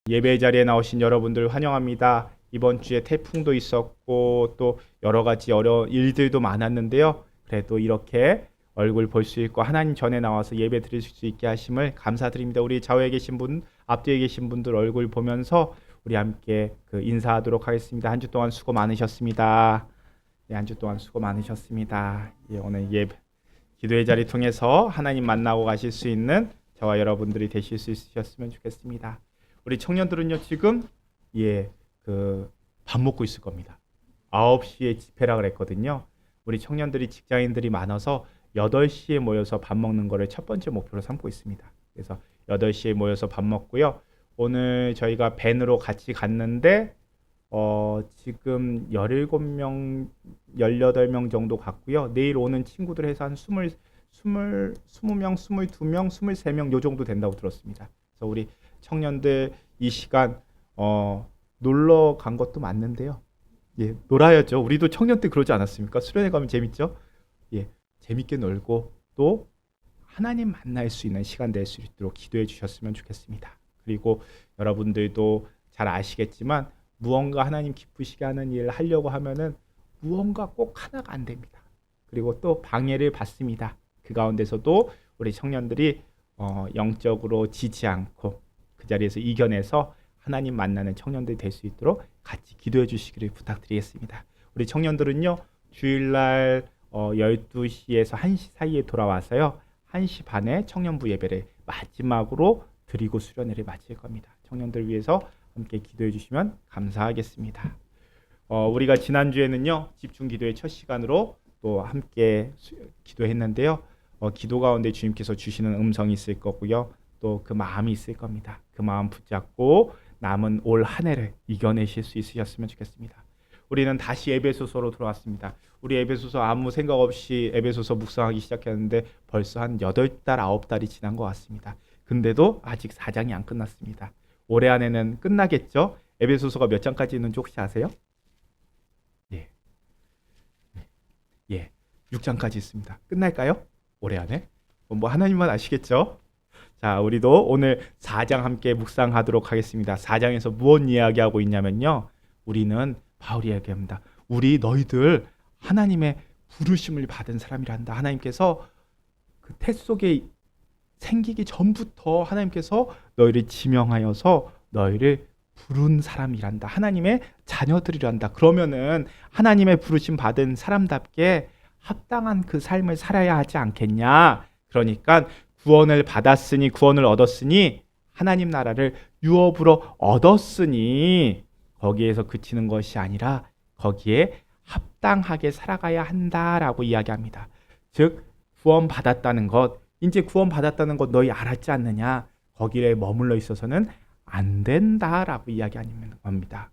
예배 자리에 나오신 여러분들 환영합니다. 이번 주에 태풍도 있었고 또 여러 가지 어려운 일들도 많았는데요. 그래도 이렇게 얼굴 볼 수 있고 하나님 전에 나와서 예배 드릴 수 있게 하심을 감사드립니다. 우리 좌우에 계신 분, 앞뒤에 계신 분들 얼굴 보면서 우리 함께 인사하도록 하겠습니다. 한 주 동안 수고 많으셨습니다. 한 주 동안 수고 많으셨습니다. 오늘 기도의 자리 통해서 하나님 만나고 가실 수 있는 저와 여러분들이 되실 수 있으셨으면 좋겠습니다. 우리 청년들은요 지금 밥 먹고 있을 겁니다. 9시에 집회라 그랬거든요. 우리 청년들이 직장인들이 많아서 8시에 모여서 밥 먹는 거를 첫 번째 목표로 삼고 있습니다. 그래서 8시에 모여서 밥 먹고요. 오늘 저희가 밴으로 같이 갔는데 지금 17명, 18명 정도 갔고요. 내일 오는 친구들 해서 한 20명, 22명, 23명 요 정도 된다고 들었습니다. 그래서 우리 청년들 이 시간 놀러 간 것도 맞는데요. 놀아야죠. 우리도 청년 때 그러지 않았습니까? 수련회 가면 재밌죠? 재밌게 놀고 또 하나님 만날 수 있는 시간 될 수 있도록 기도해 주셨으면 좋겠습니다. 그리고 여러분들도 잘 아시겠지만 무언가 하나님 기쁘시게 하는 일을 하려고 하면은 무언가 꼭 하나가 안 됩니다. 그리고 또 방해를 받습니다. 그 가운데서도 우리 청년들이 영적으로 지지 않고 그 자리에서 이겨내서 하나님 만나는 청년들이 될 수 있도록 같이 기도해 주시기를 부탁드리겠습니다. 우리 청년들은요 주일날 12시에서 1시 사이에 돌아와서요 1시 반에 청년부 예배를 마지막으로 드리고 수련회를 마칠 겁니다. 청년들 위해서 함께 기도해 주시면 감사하겠습니다. 우리가 지난주에는요 집중기도의 첫 시간으로 또 함께 기도했는데요. 기도 가운데 주님께서 주시는 음성이 있을 거고요. 또 그 마음이 있을 겁니다. 그 마음 붙잡고 남은 올 한 해를 이겨내실 수 있으셨으면 좋겠습니다. 우리는 다시 에베소서로 돌아왔습니다. 우리 에베소서 아무 생각 없이 에베소서 묵상하기 시작했는데 벌써 한 8달, 9달이 지난 것 같습니다. 근데도 아직 4장이 안 끝났습니다. 올해 안에는 끝나겠죠? 에베소서가 몇 장까지 있는지 혹시 아세요? 6장까지 있습니다. 끝날까요? 올해 안에? 하나님만 아시겠죠? 자, 우리도 오늘 4장 함께 묵상하도록 하겠습니다. 4장에서 무엇 이야기하고 있냐면요. 우리는 바울이 이야기합니다. 너희들 하나님의 부르심을 받은 사람이란다. 하나님께서 그 태 속에 생기기 전부터 하나님께서 너희를 지명하여서 너희를 부른 사람이란다. 하나님의 자녀들이란다. 그러면은 하나님의 부르심 받은 사람답게 합당한 그 삶을 살아야 하지 않겠냐. 그러니까 구원을 받았으니 구원을 얻었으니 하나님 나라를 유업으로 얻었으니 거기에서 그치는 것이 아니라 거기에 합당하게 살아가야 한다라고 이야기합니다. 즉 구원 받았다는 것, 이제 구원 받았다는 것 너희 알았지 않느냐? 거기에 머물러 있어서는 안 된다라고 이야기하는 겁니다.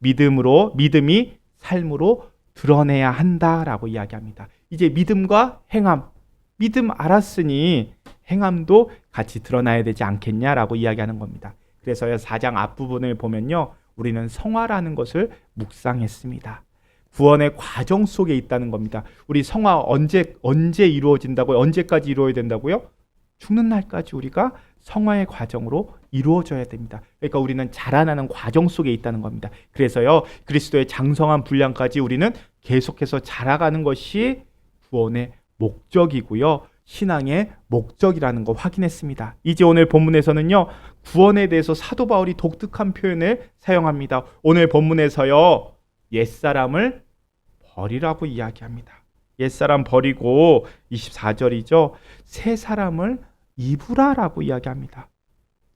믿음이 삶으로 드러내야 한다라고 이야기합니다. 이제 믿음과 행함, 믿음 알았으니 행함도 같이 드러나야 되지 않겠냐라고 이야기하는 겁니다. 그래서 4장 앞부분을 보면요. 우리는 성화라는 것을 묵상했습니다. 구원의 과정 속에 있다는 겁니다. 우리 성화 언제 이루어진다고요? 언제까지 이루어야 된다고요? 죽는 날까지 우리가 성화의 과정으로 이루어져야 됩니다. 그러니까 우리는 자라나는 과정 속에 있다는 겁니다. 그래서요. 그리스도의 장성한 분량까지 우리는 계속해서 자라가는 것이 구원의 목적이고요. 신앙의 목적이라는 거 확인했습니다. 이제 오늘 본문에서는요. 구원에 대해서 사도 바울이 독특한 표현을 사용합니다. 오늘 본문에서요. 옛사람을 버리라고 이야기합니다. 옛사람 버리고 24절이죠. 새 사람을 입으라라고 이야기합니다.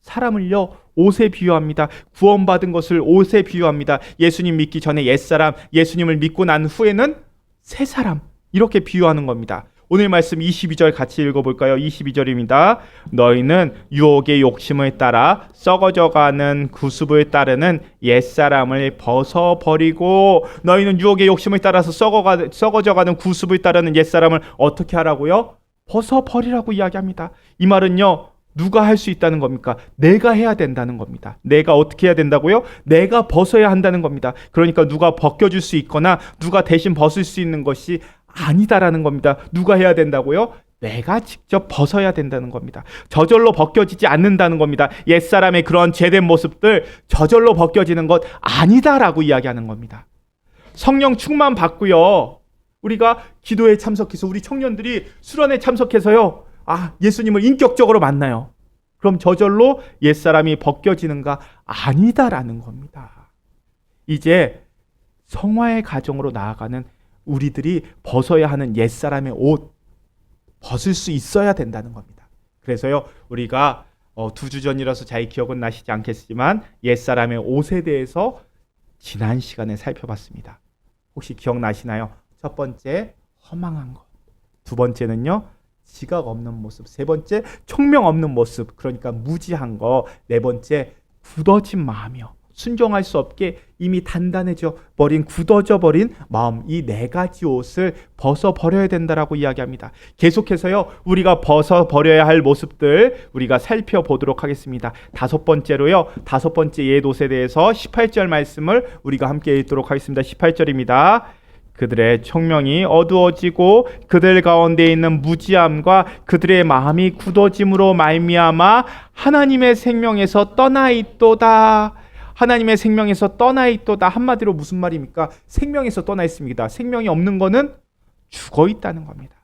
사람을요. 옷에 비유합니다. 구원받은 것을 옷에 비유합니다. 예수님 믿기 전에 옛사람, 예수님을 믿고 난 후에는 새 사람 이렇게 비유하는 겁니다. 오늘 말씀 22절 같이 읽어볼까요? 22절입니다. 너희는 유혹의 욕심을 따라 썩어져가는 구습을 따르는 옛사람을 벗어버리고 너희는 유혹의 욕심을 따라서 썩어져가는 구습을 따르는 옛사람을 어떻게 하라고요? 벗어버리라고 이야기합니다. 이 말은요. 누가 할 수 있다는 겁니까? 내가 해야 된다는 겁니다. 내가 어떻게 해야 된다고요? 내가 벗어야 한다는 겁니다. 그러니까 누가 벗겨줄 수 있거나 누가 대신 벗을 수 있는 것이 아니다라는 겁니다. 누가 해야 된다고요? 내가 직접 벗어야 된다는 겁니다. 저절로 벗겨지지 않는다는 겁니다. 옛사람의 그런 죄된 모습들 저절로 벗겨지는 것 아니다라고 이야기하는 겁니다. 성령 충만 받고요. 우리가 기도에 참석해서 우리 청년들이 수련에 참석해서요. 예수님을 인격적으로 만나요. 그럼 저절로 옛사람이 벗겨지는가? 아니다라는 겁니다. 이제 성화의 가정으로 나아가는 우리들이 벗어야 하는 옛사람의 옷 벗을 수 있어야 된다는 겁니다. 그래서요, 우리가 2주 전이라서 잘 기억은 나시지 않겠지만 옛사람의 옷에 대해서 지난 시간에 살펴봤습니다. 혹시 기억나시나요? 첫 번째, 허망한 것. 두 번째는요, 지각 없는 모습. 세 번째, 총명 없는 모습. 그러니까 무지한 거. 네 번째, 굳어진 마음이요. 순종할 수 없게 이미 단단해져 버린, 굳어져 버린 마음. 이 네 가지 옷을 벗어 버려야 된다라고 이야기합니다. 계속해서요, 우리가 벗어 버려야 할 모습들 우리가 살펴보도록 하겠습니다. 다섯 번째로요, 다섯 번째 옛 옷에 대해서 18절 말씀을 우리가 함께 읽도록 하겠습니다. 18절입니다. 그들의 총명이 어두워지고 그들 가운데 있는 무지함과 그들의 마음이 굳어짐으로 말미암아 하나님의 생명에서 떠나 있도다. 하나님의 생명에서 떠나 있도다. 한마디로 무슨 말입니까? 생명에서 떠나 있습니다. 생명이 없는 것은 죽어 있다는 겁니다.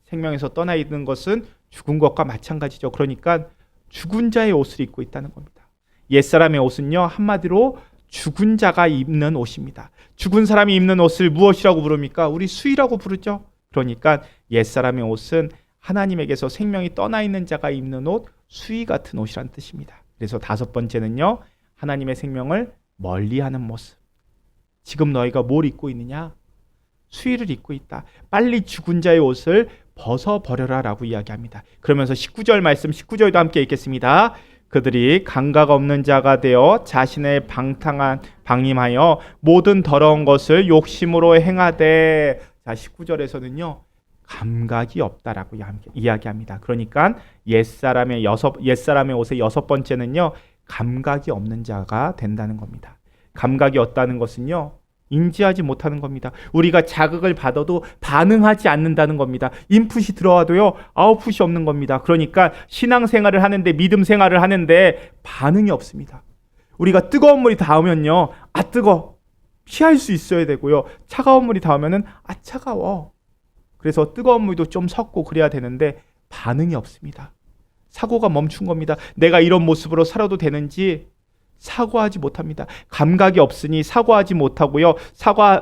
생명에서 떠나 있는 것은 죽은 것과 마찬가지죠. 그러니까 죽은 자의 옷을 입고 있다는 겁니다. 옛사람의 옷은요, 한마디로 죽은 자가 입는 옷입니다. 죽은 사람이 입는 옷을 무엇이라고 부릅니까? 우리 수의라고 부르죠. 그러니까 옛사람의 옷은 하나님에게서 생명이 떠나 있는 자가 입는 옷, 수의 같은 옷이란 뜻입니다. 그래서 다섯 번째는요, 하나님의 생명을 멀리하는 모습. 지금 너희가 뭘 입고 있느냐? 수의를 입고 있다. 빨리 죽은 자의 옷을 벗어버려라 라고 이야기합니다. 그러면서 19절 말씀, 19절도 함께 읽겠습니다. 그들이 감각 없는 자가 되어 자신의 방임하여 모든 더러운 것을 욕심으로 행하되. 자, 19절에서는요, 감각이 없다라고 이야기합니다. 그러니까 옛사람의 옷의 여섯 번째는요, 감각이 없는 자가 된다는 겁니다. 감각이 없다는 것은요, 인지하지 못하는 겁니다. 우리가 자극을 받아도 반응하지 않는다는 겁니다. 인풋이 들어와도요, 아웃풋이 없는 겁니다. 그러니까 신앙생활을 하는데, 믿음 생활을 하는데 반응이 없습니다. 우리가 뜨거운 물이 닿으면요, 뜨거워, 피할 수 있어야 되고요. 차가운 물이 닿으면은 차가워. 그래서 뜨거운 물도 좀 섞고 그래야 되는데 반응이 없습니다. 사고가 멈춘 겁니다. 내가 이런 모습으로 살아도 되는지 사고하지 못합니다. 감각이 없으니 사고하지 못하고요.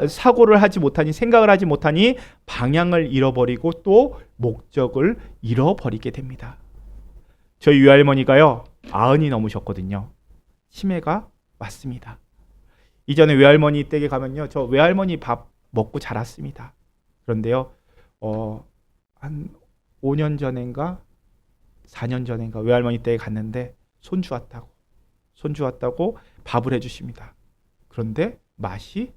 사고를 하지 못하니, 생각을 하지 못하니 방향을 잃어버리고 또 목적을 잃어버리게 됩니다. 저희 외할머니가요, 90이 넘으셨거든요. 치매가 왔습니다. 이전에 외할머니 댁에 가면요, 저 외할머니 밥 먹고 자랐습니다. 그런데요, 한 5년 전인가 4년 전인가 외할머니 댁에 갔는데 손주 왔다고 밥을 해주십니다. 그런데 맛이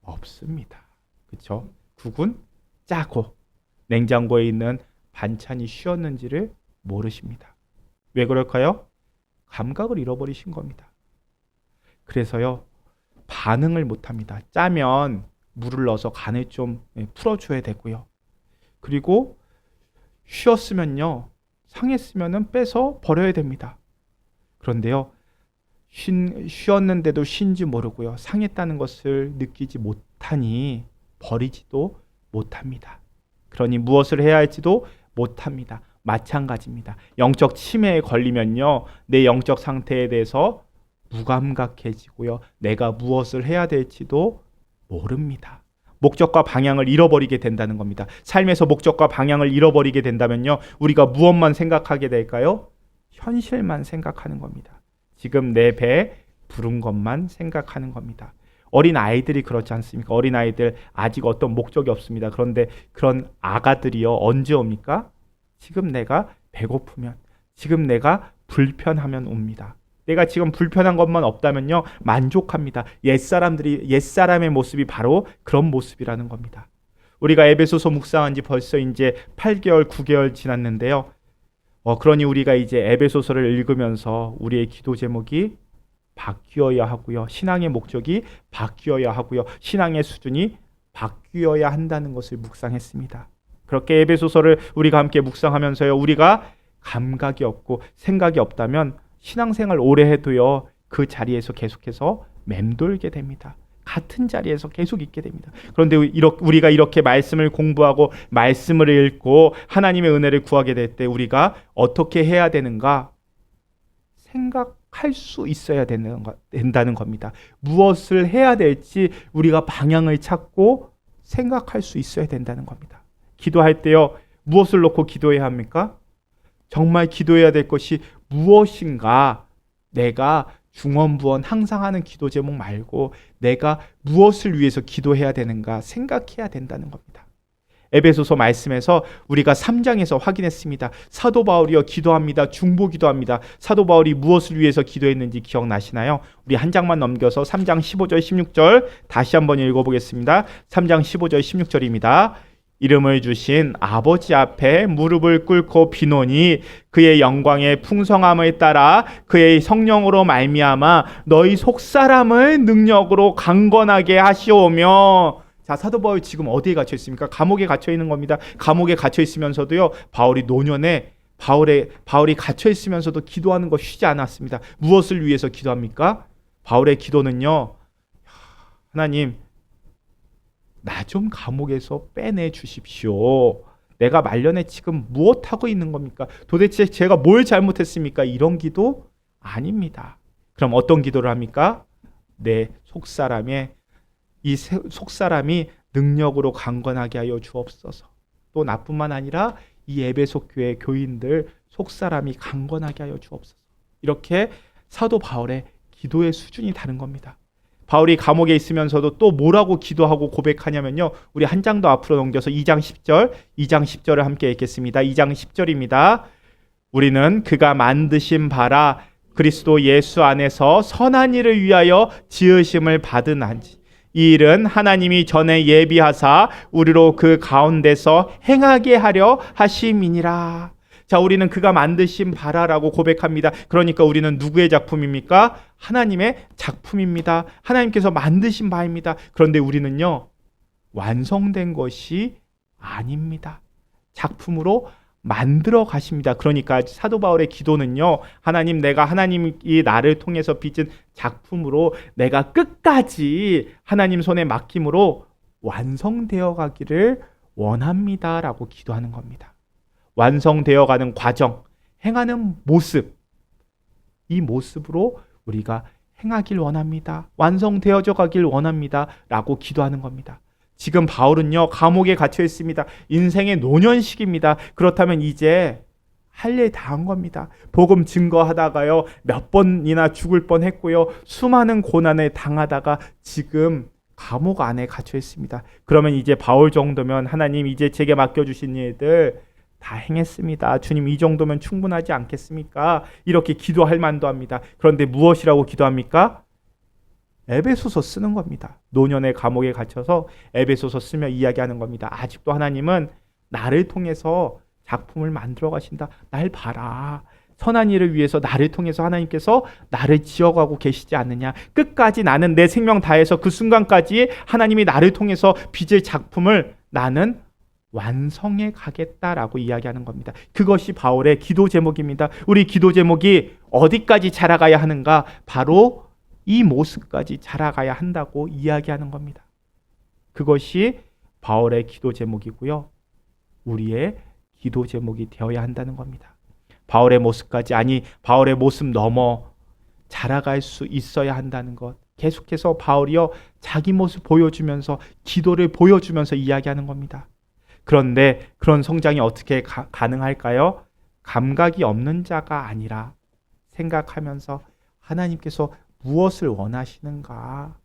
없습니다. 그렇죠? 국은 짜고 냉장고에 있는 반찬이 쉬었는지를 모르십니다. 왜 그럴까요? 감각을 잃어버리신 겁니다. 그래서요, 반응을 못합니다. 짜면 물을 넣어서 간을 좀 풀어줘야 되고요. 그리고 쉬었으면요, 상했으면은 빼서 버려야 됩니다. 그런데요, 쉬었는데도 쉰지 모르고요, 상했다는 것을 느끼지 못하니 버리지도 못합니다. 그러니 무엇을 해야 할지도 못합니다. 마찬가지입니다. 영적 치매에 걸리면요, 내 영적 상태에 대해서 무감각해지고요, 내가 무엇을 해야 될지도 모릅니다. 목적과 방향을 잃어버리게 된다는 겁니다. 삶에서 목적과 방향을 잃어버리게 된다면요, 우리가 무엇만 생각하게 될까요? 현실만 생각하는 겁니다. 지금 내 배에 부른 것만 생각하는 겁니다. 어린 아이들이 그렇지 않습니까? 어린 아이들 아직 어떤 목적이 없습니다. 그런데 그런 아가들이요, 언제 옵니까? 지금 내가 배고프면, 지금 내가 불편하면 옵니다. 내가 지금 불편한 것만 없다면요, 만족합니다. 옛사람의 모습이 바로 그런 모습이라는 겁니다. 우리가 에베소서 묵상한 지 벌써 이제 8개월, 9개월 지났는데요. 그러니 우리가 이제 에베소서를 읽으면서 우리의 기도 제목이 바뀌어야 하고요, 신앙의 목적이 바뀌어야 하고요, 신앙의 수준이 바뀌어야 한다는 것을 묵상했습니다. 그렇게 에베소서를 우리가 함께 묵상하면서요, 우리가 감각이 없고 생각이 없다면 신앙생활 오래 해도요, 그 자리에서 계속해서 맴돌게 됩니다. 같은 자리에서 계속 있게 됩니다. 그런데 우리가 이렇게 말씀을 공부하고 말씀을 읽고 하나님의 은혜를 구하게 될 때 우리가 어떻게 해야 되는가 생각할 수 있어야 된다는 겁니다. 무엇을 해야 될지 우리가 방향을 찾고 생각할 수 있어야 된다는 겁니다. 기도할 때요, 무엇을 놓고 기도해야 합니까? 정말 기도해야 될 것이 무엇인가? 내가 중언부언 항상 하는 기도 제목 말고 내가 무엇을 위해서 기도해야 되는가 생각해야 된다는 겁니다. 에베소서 말씀에서 우리가 3장에서 확인했습니다. 사도 바울이요 기도합니다. 중보 기도합니다. 사도 바울이 무엇을 위해서 기도했는지 기억나시나요? 우리 한 장만 넘겨서 3장 15절 16절 다시 한번 읽어보겠습니다. 3장 15절 16절입니다. 이름을 주신 아버지 앞에 무릎을 꿇고 비노니 그의 영광의 풍성함을 따라 그의 성령으로 말미암아 너희 속사람을 능력으로 강건하게 하시오며. 자, 사도 바울 지금 어디에 갇혀 있습니까? 감옥에 갇혀 있는 겁니다. 감옥에 갇혀 있으면서도요, 바울이 노년에 바울이 갇혀 있으면서도 기도하는 거 쉬지 않았습니다. 무엇을 위해서 기도합니까? 바울의 기도는요, 하나님 나 좀 감옥에서 빼내 주십시오. 내가 말년에 지금 무엇하고 있는 겁니까? 도대체 제가 뭘 잘못했습니까? 이런 기도 아닙니다. 그럼 어떤 기도를 합니까? 내 이 속사람이 능력으로 강건하게 하여 주옵소서. 또 나뿐만 아니라 이 에베소 교회 교인들 속사람이 강건하게 하여 주옵소서. 이렇게 사도 바울의 기도의 수준이 다른 겁니다. 바울이 감옥에 있으면서도 또 뭐라고 기도하고 고백하냐면요, 우리 한 장 더 앞으로 넘겨서 2장 10절을 함께 읽겠습니다. 2장 10절입니다. 우리는 그가 만드신 바라 그리스도 예수 안에서 선한 일을 위하여 지으심을 받은 한지 이 일은 하나님이 전에 예비하사 우리로 그 가운데서 행하게 하려 하심이니라. 자, 우리는 그가 만드신 바라라고 고백합니다. 그러니까 우리는 누구의 작품입니까? 하나님의 작품입니다. 하나님께서 만드신 바입니다. 그런데 우리는요, 완성된 것이 아닙니다. 작품으로 만들어 가십니다. 그러니까 사도 바울의 기도는요, 하나님, 내가 하나님이 나를 통해서 빚은 작품으로 내가 끝까지 하나님 손에 맡김으로 완성되어 가기를 원합니다 라고 기도하는 겁니다. 완성되어 가는 과정, 행하는 모습, 이 모습으로 우리가 행하길 원합니다. 완성되어져 가길 원합니다 라고 기도하는 겁니다. 지금 바울은요, 감옥에 갇혀 있습니다. 인생의 노년식입니다. 그렇다면 이제 할 일 다 한 겁니다. 복음 증거하다가요, 몇 번이나 죽을 뻔했고요, 수많은 고난을 당하다가 지금 감옥 안에 갇혀 있습니다. 그러면 이제 바울 정도면 하나님 이제 제게 맡겨주신 일들 다 행했습니다. 주님 이 정도면 충분하지 않겠습니까? 이렇게 기도할 만도 합니다. 그런데 무엇이라고 기도합니까? 에베소서 쓰는 겁니다. 노년의 감옥에 갇혀서 에베소서 쓰며 이야기하는 겁니다. 아직도 하나님은 나를 통해서 작품을 만들어 가신다. 날 봐라. 선한 일을 위해서 나를 통해서 하나님께서 나를 지어가고 계시지 않느냐. 끝까지 나는 내 생명 다해서 그 순간까지 하나님이 나를 통해서 빚을 작품을 나는 완성해 가겠다라고 이야기하는 겁니다. 그것이 바울의 기도 제목입니다. 우리 기도 제목이 어디까지 자라가야 하는가? 바로 이 모습까지 자라가야 한다고 이야기하는 겁니다. 그것이 바울의 기도 제목이고요, 우리의 기도 제목이 되어야 한다는 겁니다. 바울의 모습까지, 아니 바울의 모습 넘어 자라갈 수 있어야 한다는 것, 계속해서 바울이요 자기 모습 보여주면서 기도를 보여주면서 이야기하는 겁니다. 그런데 그런 성장이 어떻게 가능할까요? 감각이 없는 자가 아니라 생각하면서 하나님께서 무엇을 원하시는가?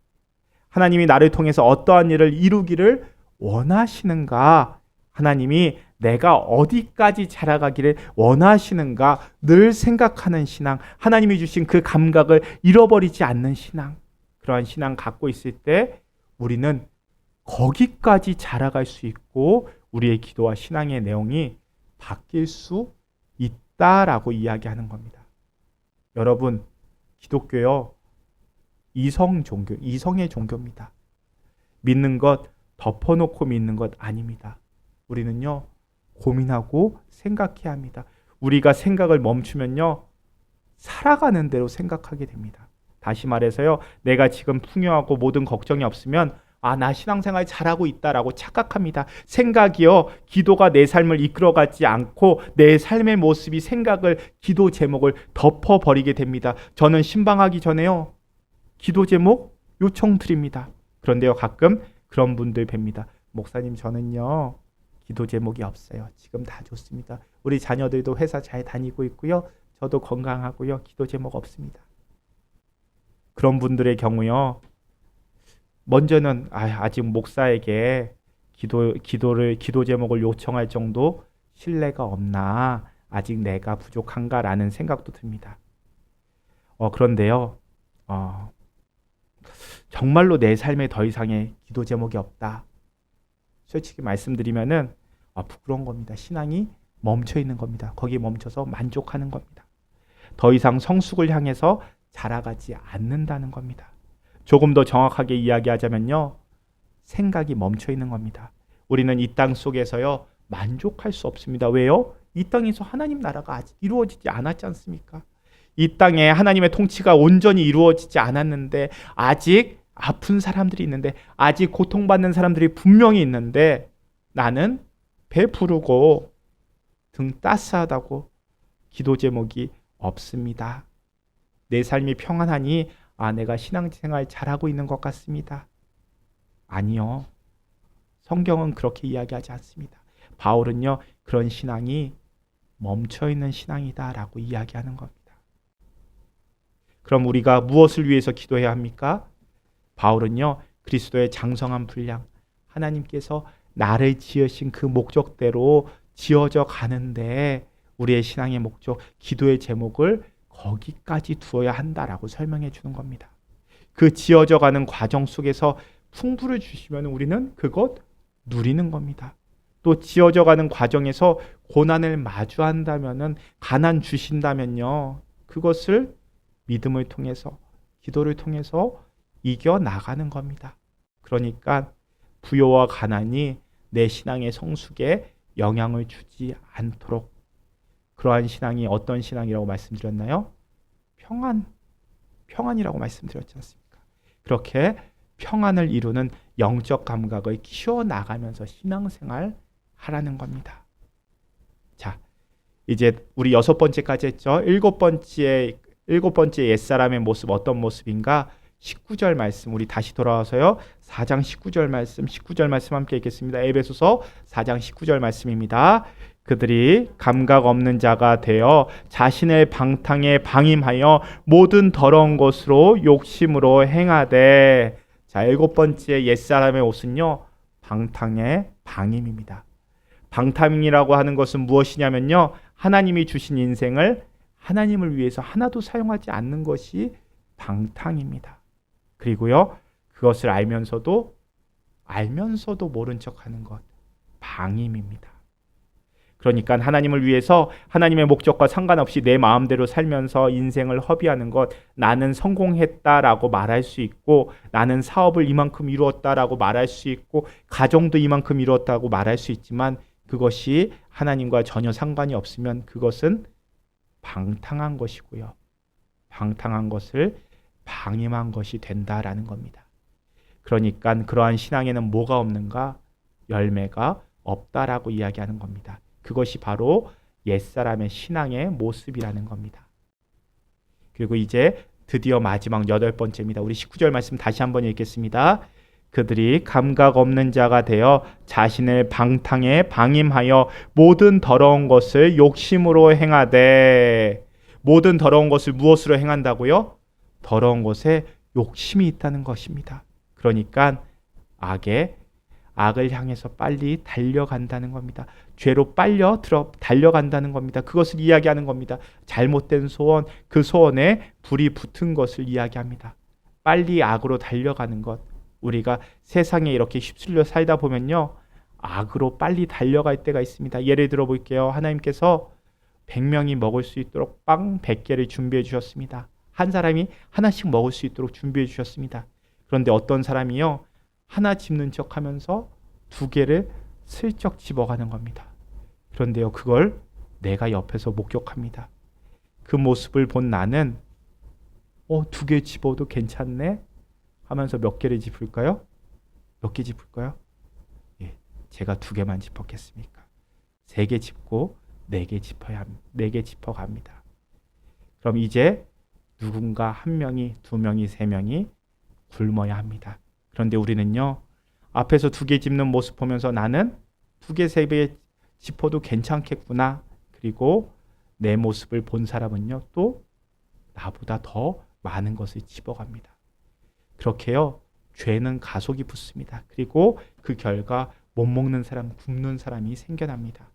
하나님이 나를 통해서 어떠한 일을 이루기를 원하시는가? 하나님이 내가 어디까지 자라가기를 원하시는가? 늘 생각하는 신앙, 하나님이 주신 그 감각을 잃어버리지 않는 신앙, 그러한 신앙 갖고 있을 때 우리는 거기까지 자라갈 수 있고 우리의 기도와 신앙의 내용이 바뀔 수 있다라고 이야기하는 겁니다. 여러분, 기독교요, 이성 종교, 이성의 종교입니다. 믿는 것 덮어놓고 믿는 것 아닙니다. 우리는요, 고민하고 생각해야 합니다. 우리가 생각을 멈추면요, 살아가는 대로 생각하게 됩니다. 다시 말해서요, 내가 지금 풍요하고 모든 걱정이 없으면 나 신앙생활 잘하고 있다라고 착각합니다. 생각이요, 기도가 내 삶을 이끌어가지 않고 내 삶의 모습이 생각을, 기도 제목을 덮어버리게 됩니다. 저는 신방하기 전에요, 기도 제목 요청드립니다. 그런데요, 가끔 그런 분들 뵙니다. 목사님, 저는요, 기도 제목이 없어요. 지금 다 좋습니다. 우리 자녀들도 회사 잘 다니고 있고요. 저도 건강하고요. 기도 제목 없습니다. 그런 분들의 경우요, 먼저는 아직 목사에게 기도 제목을 요청할 정도 신뢰가 없나, 아직 내가 부족한가라는 생각도 듭니다. 그런데요, 정말로 내 삶에 더 이상의 기도 제목이 없다, 솔직히 말씀드리면은 부끄러운 겁니다. 신앙이 멈춰 있는 겁니다. 거기에 멈춰서 만족하는 겁니다. 더 이상 성숙을 향해서 자라가지 않는다는 겁니다. 조금 더 정확하게 이야기하자면요, 생각이 멈춰 있는 겁니다. 우리는 이 땅 속에서요, 만족할 수 없습니다. 왜요? 이 땅에서 하나님 나라가 아직 이루어지지 않았지 않습니까? 이 땅에 하나님의 통치가 온전히 이루어지지 않았는데, 아직 아픈 사람들이 있는데, 아직 고통받는 사람들이 분명히 있는데, 나는 배 부르고 등 따스하다고 기도 제목이 없습니다. 내 삶이 평안하니 내가 신앙생활 잘하고 있는 것 같습니다. 아니요. 성경은 그렇게 이야기하지 않습니다. 바울은요, 그런 신앙이 멈춰있는 신앙이다라고 이야기하는 겁니다. 그럼 우리가 무엇을 위해서 기도해야 합니까? 바울은요, 그리스도의 장성한 분량, 하나님께서 나를 지으신 그 목적대로 지어져 가는데, 우리의 신앙의 목적, 기도의 제목을 거기까지 두어야 한다라고 설명해 주는 겁니다. 그 지어져 가는 과정 속에서 풍부를 주시면 우리는 그것 누리는 겁니다. 또 지어져 가는 과정에서 고난을 마주한다면은, 가난 주신다면요, 그것을 믿음을 통해서, 기도를 통해서 이겨 나가는 겁니다. 그러니까 부요와 가난이 내 신앙의 성숙에 영향을 주지 않도록, 그러한 신앙이 어떤 신앙이라고 말씀드렸나요? 평안이라고 말씀드렸지 않습니까? 그렇게 평안을 이루는 영적 감각을 키워나가면서 신앙생활 하라는 겁니다. 자, 이제 우리 6번째까지 했죠. 일곱 번째 옛사람의 모습, 어떤 모습인가? 19절 말씀, 우리 다시 돌아와서요, 4장 19절 말씀 함께 읽겠습니다. 에베소서 4장 19절 말씀입니다. 그들이 감각 없는 자가 되어 자신의 방탕에 방임하여 모든 더러운 것으로 욕심으로 행하되. 자, 7번째 옛사람의 옷은요, 방탕의 방임입니다. 방탕이라고 하는 것은 무엇이냐면요, 하나님이 주신 인생을 하나님을 위해서 하나도 사용하지 않는 것이 방탕입니다. 그리고요, 그것을 알면서도 모른 척하는 것, 방임입니다. 그러니까 하나님을 위해서 하나님의 목적과 상관없이 내 마음대로 살면서 인생을 허비하는 것, 나는 성공했다라고 말할 수 있고, 나는 사업을 이만큼 이루었다라고 말할 수 있고, 가정도 이만큼 이루었다고 말할 수 있지만, 그것이 하나님과 전혀 상관이 없으면 그것은 방탕한 것이고요, 방탕한 것을 방임한 것이 된다라는 겁니다. 그러니까 그러한 신앙에는 뭐가 없는가? 열매가 없다라고 이야기하는 겁니다. 그것이 바로 옛사람의 신앙의 모습이라는 겁니다. 그리고 이제 드디어 마지막 8번째입니다. 우리 19절 말씀 다시 한번 읽겠습니다. 그들이 감각 없는 자가 되어 자신을 방탕에 방임하여 모든 더러운 것을 욕심으로 행하되. 모든 더러운 것을 무엇으로 행한다고요? 더러운 것에 욕심이 있다는 것입니다. 그러니까 악을 향해서 빨리 달려간다는 겁니다. 죄로 달려간다는 겁니다. 그것을 이야기하는 겁니다. 잘못된 소원, 그 소원에 불이 붙은 것을 이야기합니다. 빨리 악으로 달려가는 것. 우리가 세상에 이렇게 휩쓸려 살다 보면요, 악으로 빨리 달려갈 때가 있습니다. 예를 들어 볼게요. 하나님께서 100명이 먹을 수 있도록 빵 100개를 준비해 주셨습니다. 한 사람이 하나씩 먹을 수 있도록 준비해 주셨습니다. 그런데 어떤 사람이요, 하나 집는 척 하면서 2개를 슬쩍 집어가는 겁니다. 그런데요, 그걸 내가 옆에서 목격합니다. 그 모습을 본 나는 2개 집어도 괜찮네 하면서 몇 개를 짚을까요? 몇 개 짚을까요? 예, 제가 2개만 짚었겠습니까? 3개 짚고 4개 짚어갑니다. 그럼 이제 누군가 1명이, 2명이, 3명이 굶어야 합니다. 그런데 우리는요, 앞에서 2개 짚는 모습 보면서 나는 2개, 3개 짚어도 괜찮겠구나. 그리고 내 모습을 본 사람은요, 또 나보다 더 많은 것을 집어갑니다. 그렇게요, 죄는 가속이 붙습니다. 그리고 그 결과 못 먹는 사람, 굶는 사람이 생겨납니다.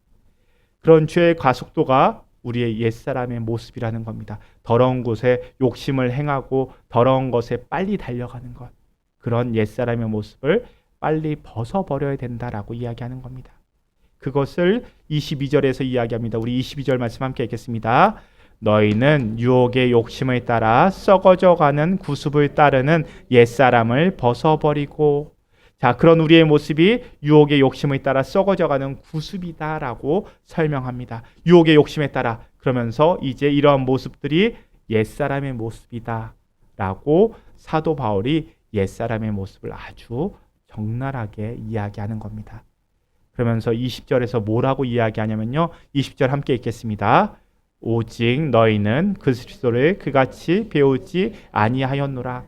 그런 죄의 가속도가 우리의 옛사람의 모습이라는 겁니다. 더러운 곳에 욕심을 행하고 더러운 것에 빨리 달려가는 것. 그런 옛사람의 모습을 빨리 벗어버려야 된다라고 이야기하는 겁니다. 그것을 22절에서 이야기합니다. 우리 22절 말씀 함께 읽겠습니다. 너희는 유혹의 욕심을 따라 썩어져가는 구습을 따르는 옛사람을 벗어버리고. 자, 그런 우리의 모습이 유혹의 욕심을 따라 썩어져가는 구습이다라고 설명합니다. 유혹의 욕심에 따라. 그러면서 이제 이러한 모습들이 옛사람의 모습이다라고 사도 바울이 옛사람의 모습을 아주 적나라하게 이야기하는 겁니다. 그러면서 20절에서 뭐라고 이야기하냐면요, 20절 함께 읽겠습니다. 오직 너희는 그리스도를 그같이 배우지 아니하였노라.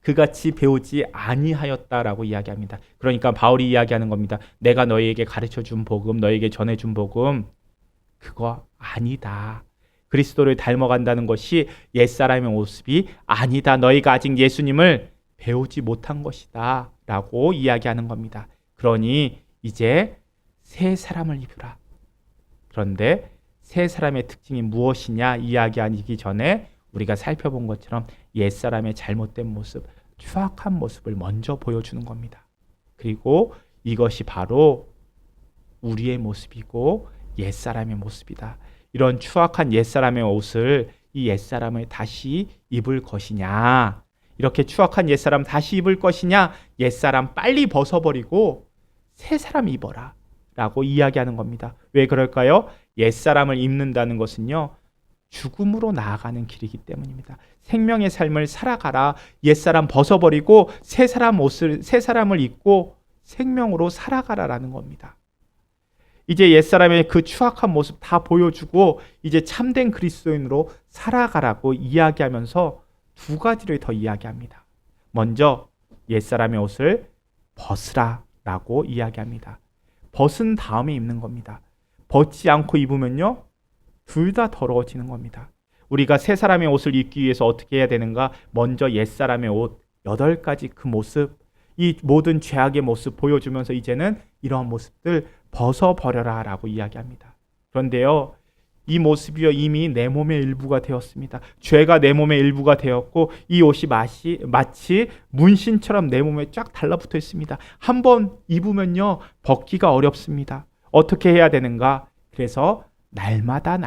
그같이 배우지 아니하였다라고 이야기합니다. 그러니까 바울이 이야기하는 겁니다. 내가 너희에게 가르쳐준 복음, 너희에게 전해준 복음, 그거 아니다. 그리스도를 닮아간다는 것이 옛사람의 모습이 아니다. 너희가 아직 예수님을 배우지 못한 것이다 라고 이야기하는 겁니다. 그러니 이제 새 사람을 입으라. 그런데 새 사람의 특징이 무엇이냐 이야기하기 전에 우리가 살펴본 것처럼 옛사람의 잘못된 모습, 추악한 모습을 먼저 보여주는 겁니다. 그리고 이것이 바로 우리의 모습이고 옛사람의 모습이다. 이런 추악한 옛사람의 옷을, 이 옛사람을 다시 입을 것이냐, 이렇게 추악한 옛사람 다시 입을 것이냐, 옛사람 빨리 벗어버리고 새 사람 입어라 라고 이야기하는 겁니다. 왜 그럴까요? 옛사람을 입는다는 것은요, 죽음으로 나아가는 길이기 때문입니다. 생명의 삶을 살아가라. 옛사람 벗어버리고 새 사람을 입고 생명으로 살아가라라는 겁니다. 이제 옛사람의 그 추악한 모습 다 보여주고 이제 참된 그리스도인으로 살아가라고 이야기하면서 2가지를 더 이야기합니다. 먼저 옛사람의 옷을 벗으라라고 이야기합니다. 벗은 다음에 입는 겁니다. 벗지 않고 입으면요, 둘 다 더러워지는 겁니다. 우리가 새 사람의 옷을 입기 위해서 어떻게 해야 되는가? 먼저 옛사람의 옷 8가지 그 모습, 이 모든 죄악의 모습 보여주면서 이제는 이러한 모습들 벗어버려라 라고 이야기합니다. 그런데요, 이 모습이요, 이미 내 몸의 일부가 되었습니다. 죄가 내 몸의 일부가 되었고 이 옷이 마치 문신처럼 내 몸에 쫙 달라붙어 있습니다. 한번 입으면요, 벗기가 어렵습니다. 어떻게 해야 되는가? 그래서 날마다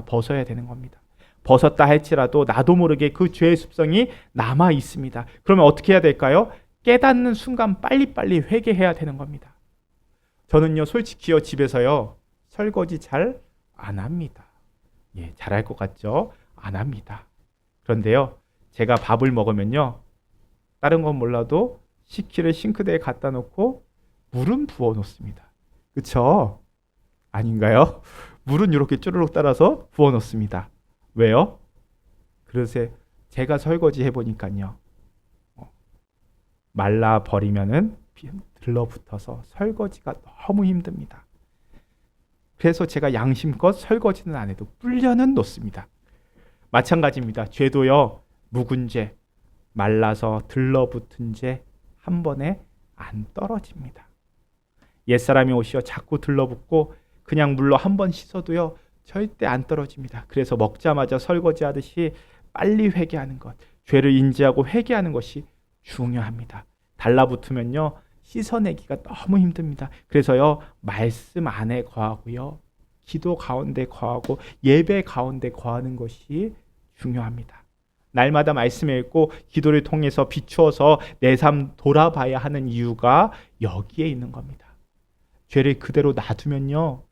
벗어야 되는 겁니다. 벗었다 할지라도 나도 모르게 그 죄의 습성이 남아 있습니다. 그러면 어떻게 해야 될까요? 깨닫는 순간 빨리빨리 회개해야 되는 겁니다. 저는요, 솔직히요, 집에서요, 설거지 잘 안 합니다. 예, 잘할 것 같죠? 안 합니다. 그런데요, 제가 밥을 먹으면요, 다른 건 몰라도 식기를 싱크대에 갖다 놓고 물은 부어 놓습니다. 그쵸? 아닌가요? 물은 이렇게 쭈르륵 따라서 부어 놓습니다. 왜요? 그릇에 제가 설거지 해보니까요, 말라 버리면은 들러붙어서 설거지가 너무 힘듭니다. 그래서 제가 양심껏 설거지는 안 해도 불려는 놓습니다. 마찬가지입니다. 죄도요, 묵은 죄, 말라서 들러붙은 죄 한 번에 안 떨어집니다. 옛사람이 옷이요, 자꾸 들러붙고 그냥 물로 한 번 씻어도요, 절대 안 떨어집니다. 그래서 먹자마자 설거지 하듯이 빨리 회개하는 것, 죄를 인지하고 회개하는 것이 중요합니다. 달라붙으면요, 씻어내기가 너무 힘듭니다. 그래서요, 말씀 안에 거하고요, 기도 가운데 거하고 예배 가운데 거하는 것이 중요합니다. 날마다 말씀을 읽고 기도를 통해서 비추어서 내 삶 돌아봐야 하는 이유가 여기에 있는 겁니다. 죄를 그대로 놔두면요,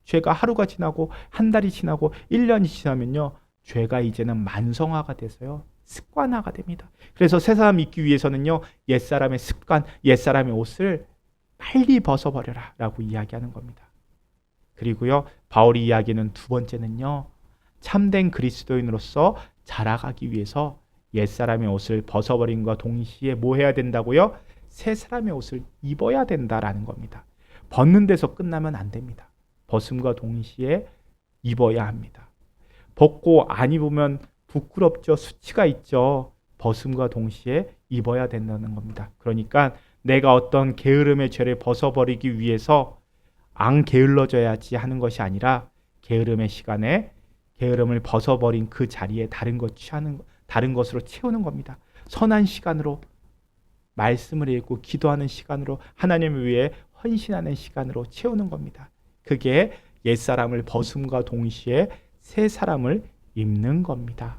죄가 하루가 지나고 한 달이 지나고 1년이 지나면요, 죄가 이제는 만성화가 돼서요, 습관화가 됩니다. 그래서 새 사람 입기 위해서는요, 옛사람의 습관, 옛사람의 옷을 빨리 벗어버려라 라고 이야기하는 겁니다. 그리고요, 바울이 이야기하는 두 번째는요, 참된 그리스도인으로서 자라가기 위해서 옛사람의 옷을 벗어버림과 동시에 뭐 해야 된다고요? 새 사람의 옷을 입어야 된다라는 겁니다. 벗는 데서 끝나면 안 됩니다. 벗음과 동시에 입어야 합니다. 벗고 안 입으면 부끄럽죠. 수치가 있죠. 벗음과 동시에 입어야 된다는 겁니다. 그러니까 내가 어떤 게으름의 죄를 벗어버리기 위해서 안 게을러져야지 하는 것이 아니라 게으름의 시간에 게으름을 벗어버린 그 자리에 다른 것으로 채우는 겁니다. 선한 시간으로, 말씀을 읽고 기도하는 시간으로, 하나님을 위해 헌신하는 시간으로 채우는 겁니다. 그게 옛사람을 벗음과 동시에 새 사람을 입는 겁니다.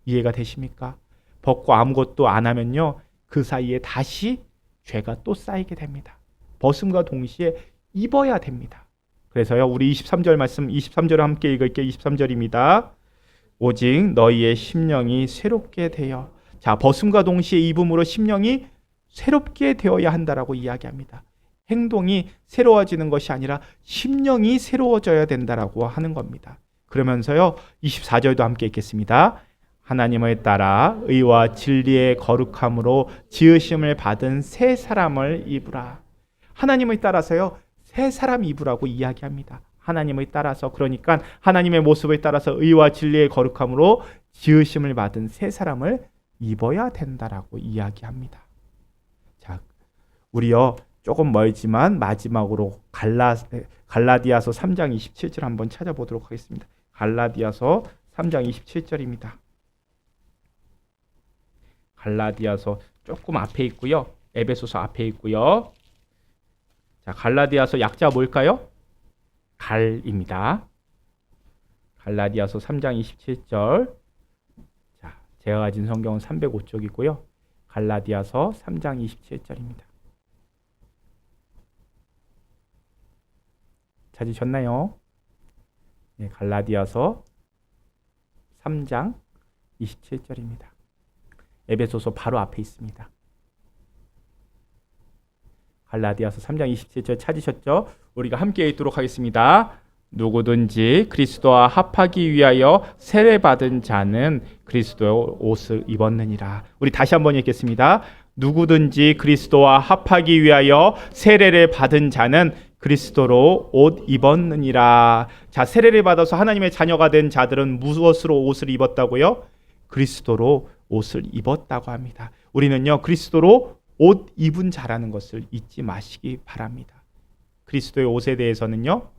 이해가 되십니까? 벗고 아무것도 안 하면요, 그 사이에 다시 죄가 또 쌓이게 됩니다. 벗음과 동시에 입어야 됩니다. 그래서요, 우리 23절 말씀, 23절을 함께 읽을게요. 23절입니다. 오직 너희의 심령이 새롭게 되어. 자, 벗음과 동시에 입음으로 심령이 새롭게 되어야 한다라고 이야기합니다. 행동이 새로워지는 것이 아니라 심령이 새로워져야 된다라고 하는 겁니다. 그러면서요, 24절도 함께 읽겠습니다. 하나님을 따라 의와 진리의 거룩함으로 지으심을 받은 새 사람을 입으라. 하나님을 따라서요, 새 사람 입으라고 이야기합니다. 하나님을 따라서, 그러니까 하나님의 모습을 따라서 의와 진리의 거룩함으로 지으심을 받은 새 사람을 입어야 된다라고 이야기합니다. 자, 우리요, 조금 멀지만 마지막으로 갈라디아서 3장 27절 한번 찾아보도록 하겠습니다. 갈라디아서 3장 27절입니다. 갈라디아서 조금 앞에 있고요. 에베소서 앞에 있고요. 자, 갈라디아서 약자 뭘까요? 갈입니다. 갈라디아서 3장 27절. 자, 제가 가진 성경은 305쪽이고요. 갈라디아서 3장 27절입니다. 찾으셨나요? 네, 갈라디아서 3장 27절입니다. 에베소서 바로 앞에 있습니다. 갈라디아서 3장 27절 찾으셨죠? 우리가 함께 읽도록 하겠습니다. 누구든지 그리스도와 합하기 위하여 세례받은 자는 그리스도의 옷을 입었느니라. 우리 다시 한번 읽겠습니다. 누구든지 그리스도와 합하기 위하여 세례를 받은 자는 그리스도로 옷 입었느니라. 자, 세례를 받아서 하나님의 자녀가 된 자들은 무엇으로 옷을 입었다고요? 그리스도로 옷을 입었다고 합니다. 우리는요, 그리스도로 옷 입은 자라는 것을 잊지 마시기 바랍니다. 그리스도의 옷에 대해서는요,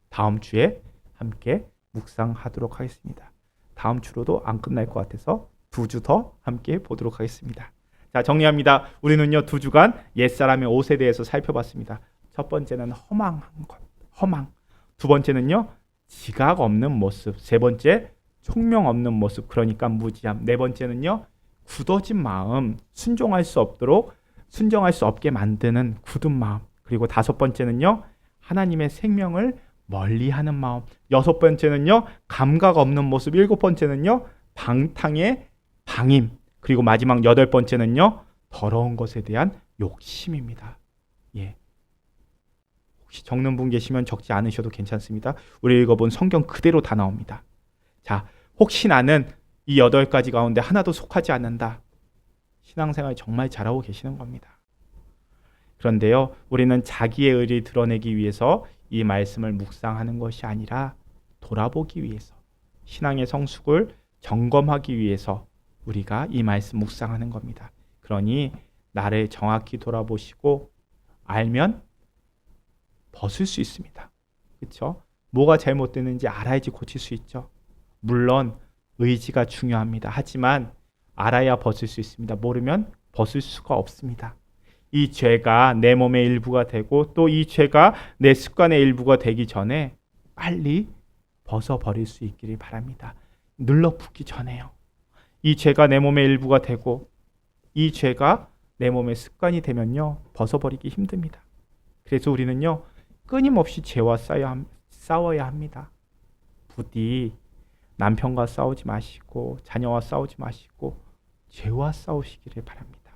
다음 주에 함께 묵상하도록 하겠습니다. 다음 주로도 안 끝날 것 같아서 2주 더 함께 보도록 하겠습니다. 자, 정리합니다. 우리는요, 2주간 옛사람의 옷에 대해서 살펴봤습니다. 첫 번째는 허망한 것, 허망. 두 번째는요, 지각 없는 모습. 세 번째, 총명 없는 모습, 그러니까 무지함. 네 번째는요, 굳어진 마음, 순종할 수 없게 만드는 굳은 마음. 그리고 다섯 번째는요, 하나님의 생명을 멀리하는 마음. 여섯 번째는요, 감각 없는 모습. 일곱 번째는요, 방탕의 방임. 그리고 마지막 여덟 번째는요, 더러운 것에 대한 욕심입니다. 예. 혹시 적는 분 계시면 적지 않으셔도 괜찮습니다. 우리 읽어본 성경 그대로 다 나옵니다. 자, 혹시 나는 이 8가지 가운데 하나도 속하지 않는다. 신앙생활 정말 잘하고 계시는 겁니다. 그런데요, 우리는 자기의 의를 드러내기 위해서 이 말씀을 묵상하는 것이 아니라 돌아보기 위해서, 신앙의 성숙을 점검하기 위해서 우리가 이 말씀 묵상하는 겁니다. 그러니 나를 정확히 돌아보시고 알면 벗을 수 있습니다. 그렇죠? 뭐가 잘못되는지 알아야지 고칠 수 있죠. 물론 의지가 중요합니다. 하지만 알아야 벗을 수 있습니다. 모르면 벗을 수가 없습니다. 이 죄가 내 몸의 일부가 되고 또 이 죄가 내 습관의 일부가 되기 전에 빨리 벗어버릴 수 있기를 바랍니다. 눌러붙기 전에요. 이 죄가 내 몸의 일부가 되고 이 죄가 내 몸의 습관이 되면요, 벗어버리기 힘듭니다. 그래서 우리는요, 끊임없이 죄와 싸워야 합니다. 부디 남편과 싸우지 마시고 자녀와 싸우지 마시고 죄와 싸우시기를 바랍니다.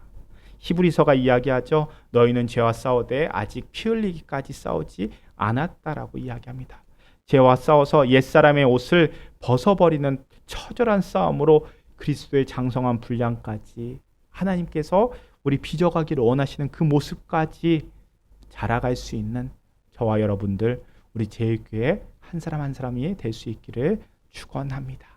히브리서가 이야기하죠. 너희는 죄와 싸우되 아직 피 흘리기까지 싸우지 않았다라고 이야기합니다. 죄와 싸워서 옛사람의 옷을 벗어버리는 처절한 싸움으로 그리스도의 장성한 분량까지 하나님께서 우리 빚어가기를 원하시는 그 모습까지 자라갈 수 있는 저와 여러분들 우리 제일교회 한 사람 한 사람이 될 수 있기를 축원합니다.